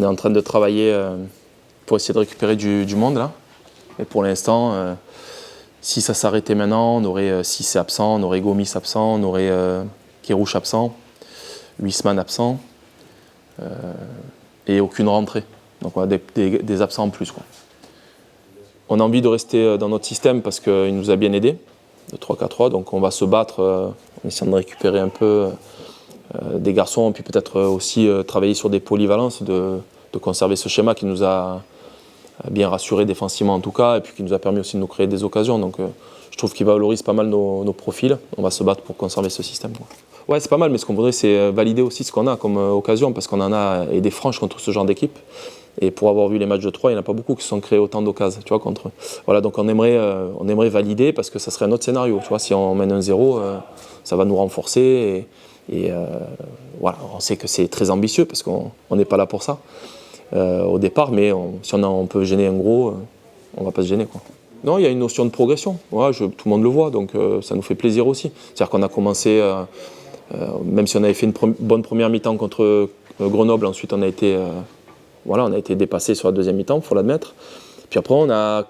on est en train de travailler pour essayer de récupérer du monde là. Et pour l'instant, si ça s'arrêtait maintenant, on aurait Cissé absent, on aurait Gomis absent, on aurait Kérouche absent, Huisman absent et aucune rentrée. Donc on a des absents en plus, quoi. On a envie de rester dans notre système parce qu'il nous a bien aidé, de 3-4-3, donc on va se battre en essayant de récupérer un peu des garçons, puis peut-être aussi travailler sur des polyvalences, de conserver ce schéma qui nous a bien rassuré défensivement en tout cas, et puis qui nous a permis aussi de nous créer des occasions. Donc je trouve qu'il valorise pas mal nos profils. On va se battre pour conserver ce système, quoi. Ouais, c'est pas mal, mais ce qu'on voudrait, c'est valider aussi ce qu'on a comme occasion, parce qu'on en a et des franches contre ce genre d'équipe. Et pour avoir vu les matchs de 3, il n'y en a pas beaucoup qui se sont créés autant d'occasions, tu vois, contre eux. Voilà, donc on aimerait valider, parce que ça serait un autre scénario, tu vois. Si on mène 1-0, ça va nous renforcer, et voilà, on sait que c'est très ambitieux, parce qu'on n'est pas là pour ça au départ, mais si on peut gêner un gros, on ne va pas se gêner, quoi. Non, il y a une notion de progression, ouais, tout le monde le voit, donc ça nous fait plaisir aussi. C'est-à-dire qu'on a commencé, même si on avait fait une bonne première mi-temps contre Grenoble, ensuite on a été dépassé sur la deuxième mi-temps, il faut l'admettre. Puis après, on a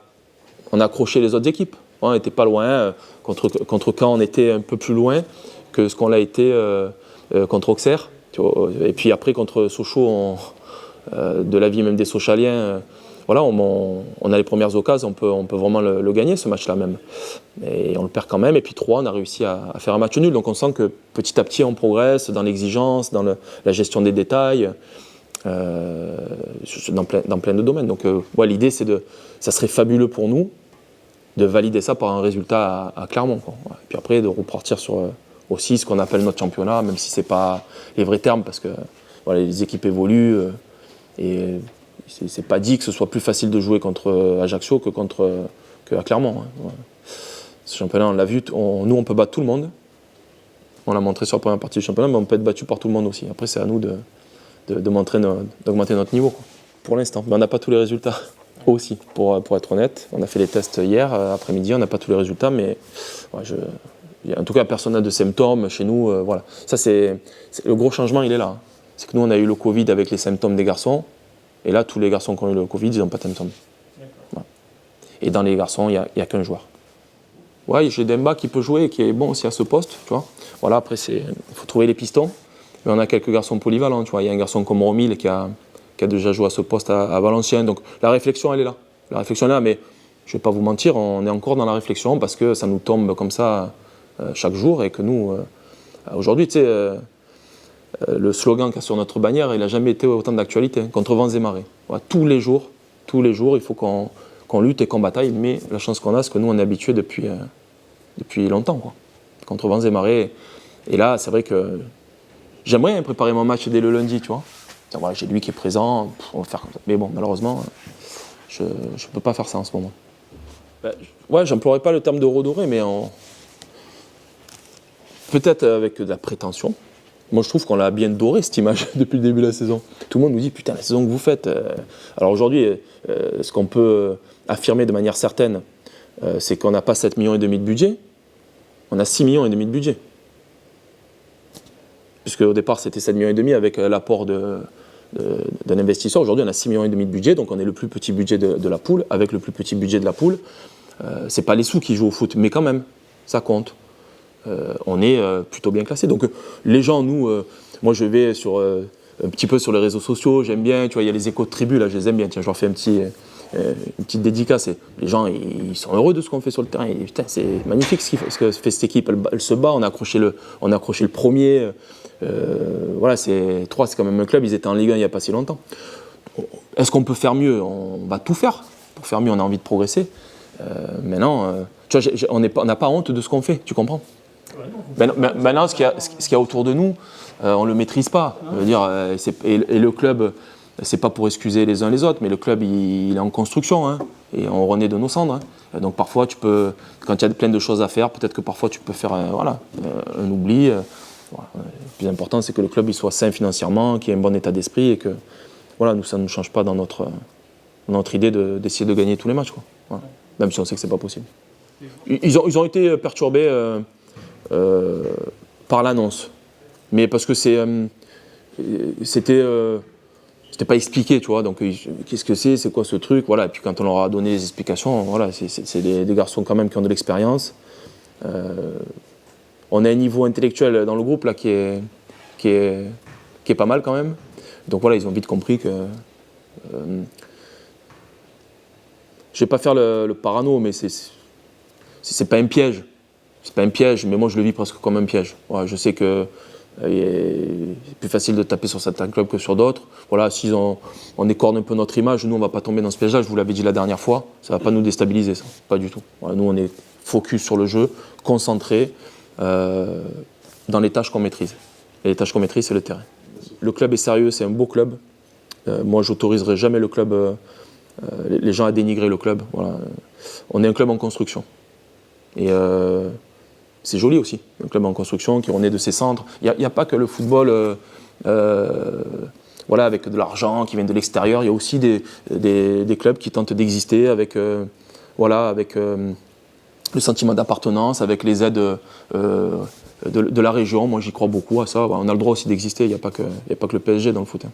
accroché les autres équipes. On n'était pas loin. Contre Caen, on était un peu plus loin que ce qu'on l'a été contre Auxerre. Et puis après, contre Sochaux, de l'avis même des Sochaliens, voilà, on a les premières occasions, on peut vraiment le gagner, ce match-là même. Et on le perd quand même. Et puis 3, on a réussi à faire un match nul. Donc on sent que petit à petit, on progresse dans l'exigence, dans la gestion des détails. Dans plein de domaines. Donc ouais, l'idée, ça serait fabuleux pour nous de valider ça par un résultat à Clermont, quoi. Ouais. Puis après, de repartir sur aussi ce qu'on appelle notre championnat, même si ce n'est pas les vrais termes, parce que voilà, les équipes évoluent et c'est pas dit que ce soit plus facile de jouer contre Ajaccio qu'à Clermont, hein. Ouais. Ce championnat, on l'a vu, nous, on peut battre tout le monde. On l'a montré sur la première partie du championnat, mais on peut être battu par tout le monde aussi. Après, c'est à nous d'augmenter notre niveau, quoi. Pour l'instant. Mais on n'a pas tous les résultats aussi, pour être honnête. On a fait les tests hier après-midi, on n'a pas tous les résultats, mais ouais, en tout cas, personne n'a de symptômes chez nous. Voilà. Ça, c'est le gros changement, il est là, hein. C'est que nous, on a eu le Covid avec les symptômes des garçons, et là, tous les garçons qui ont eu le Covid, ils n'ont pas de symptômes. Voilà. Et dans les garçons, il n'y a qu'un joueur. Ouais, j'ai Demba qui peut jouer et qui est bon aussi à ce poste, tu vois. Voilà, après, il faut trouver les pistons. Mais on a quelques garçons polyvalents, tu vois. Il y a un garçon comme Romil qui a déjà joué à ce poste à Valenciennes. Donc la réflexion, elle est là. La réflexion est là, mais je ne vais pas vous mentir, on est encore dans la réflexion parce que ça nous tombe comme ça chaque jour et que nous, aujourd'hui, tu sais, le slogan qu'il y a sur notre bannière, il n'a jamais été autant d'actualité, contre vents et marées. Voilà, tous les jours, il faut qu'on lutte et qu'on bataille, mais la chance qu'on a, c'est que nous, on est habitués depuis longtemps, quoi. Contre vents et marées. Et là, c'est vrai que j'aimerais préparer mon match dès le lundi, tu vois. Voilà, j'ai lui qui est présent, on va faire comme ça. Mais bon, malheureusement, je ne peux pas faire ça en ce moment. Ouais, j'emploierais pas le terme de redorer, mais peut-être avec de la prétention. Moi, je trouve qu'on l'a bien doré, cette image, depuis le début de la saison. Tout le monde nous dit, putain, la saison que vous faites. Alors aujourd'hui, ce qu'on peut affirmer de manière certaine, c'est qu'on n'a pas 7,5 millions de budget, on a 6,5 millions de budget. Puisque au départ, c'était 7,5 millions avec l'apport d'un investisseur. Aujourd'hui, on a 6,5 millions de budget, donc on est le plus petit budget de la poule. Avec le plus petit budget de la poule, c'est pas les sous qui jouent au foot, mais quand même, ça compte. On est plutôt bien classé. Donc les gens, moi je vais un petit peu sur les réseaux sociaux, j'aime bien, tu vois, il y a les échos de tribu, là, je les aime bien. Tiens, je leur fais une petite dédicace. Et les gens, ils sont heureux de ce qu'on fait sur le terrain. Et, putain, c'est magnifique ce que fait cette équipe. Elle se bat, on a accroché le premier. Voilà, 3, c'est quand même un club, ils étaient en Ligue 1 il n'y a pas si longtemps. Est-ce qu'on peut faire mieux ? On va tout faire. Pour faire mieux, on a envie de progresser. Maintenant, tu vois, on n'a pas honte de ce qu'on fait, tu comprends ? Maintenant, ce qu'il y a autour de nous, on ne le maîtrise pas. Je veux dire, et le club, c'est pas pour excuser les uns les autres, mais le club, il est en construction, hein, et on renaît de nos cendres. Hein. Donc parfois, quand il y a plein de choses à faire, peut-être que parfois tu peux faire un oubli. Voilà. Le plus important, c'est que le club il soit sain financièrement, qu'il ait un bon état d'esprit et que voilà, ça ne nous change pas dans notre idée d'essayer de gagner tous les matchs, quoi. Voilà. Même si on sait que ce n'est pas possible. Ils ont été perturbés par l'annonce, mais parce que c'était c'était pas expliqué, tu vois. Donc, qu'est-ce que c'est quoi ce truc, voilà. Et puis quand on leur a donné les explications, voilà, c'est des garçons quand même qui ont de l'expérience. On a un niveau intellectuel dans le groupe là qui est pas mal quand même. Donc voilà, ils ont vite compris que. Je vais pas faire le parano, mais c'est pas un piège. C'est pas un piège, mais moi je le vis presque comme un piège. Voilà, je sais que c'est plus facile de taper sur certains clubs que sur d'autres. Voilà, si on écorne un peu notre image, nous on va pas tomber dans ce piège-là, je vous l'avais dit la dernière fois, ça va pas nous déstabiliser, ça, pas du tout. Voilà, nous on est focus sur le jeu, concentré dans les tâches qu'on maîtrise. Et les tâches qu'on maîtrise, c'est le terrain. Le club est sérieux, c'est un beau club. Moi j'autoriserai jamais le club, les gens à dénigrer le club. Voilà. On est un club en construction. Et c'est joli aussi, un club en construction qui renaît de ses cendres. Il n'y a pas que le football voilà, avec de l'argent qui vient de l'extérieur. Il y a aussi des clubs qui tentent d'exister avec, voilà, avec le sentiment d'appartenance, avec les aides de la région. Moi, j'y crois beaucoup à ça. On a le droit aussi d'exister. Il n'y a pas que le PSG dans le foot. Hein.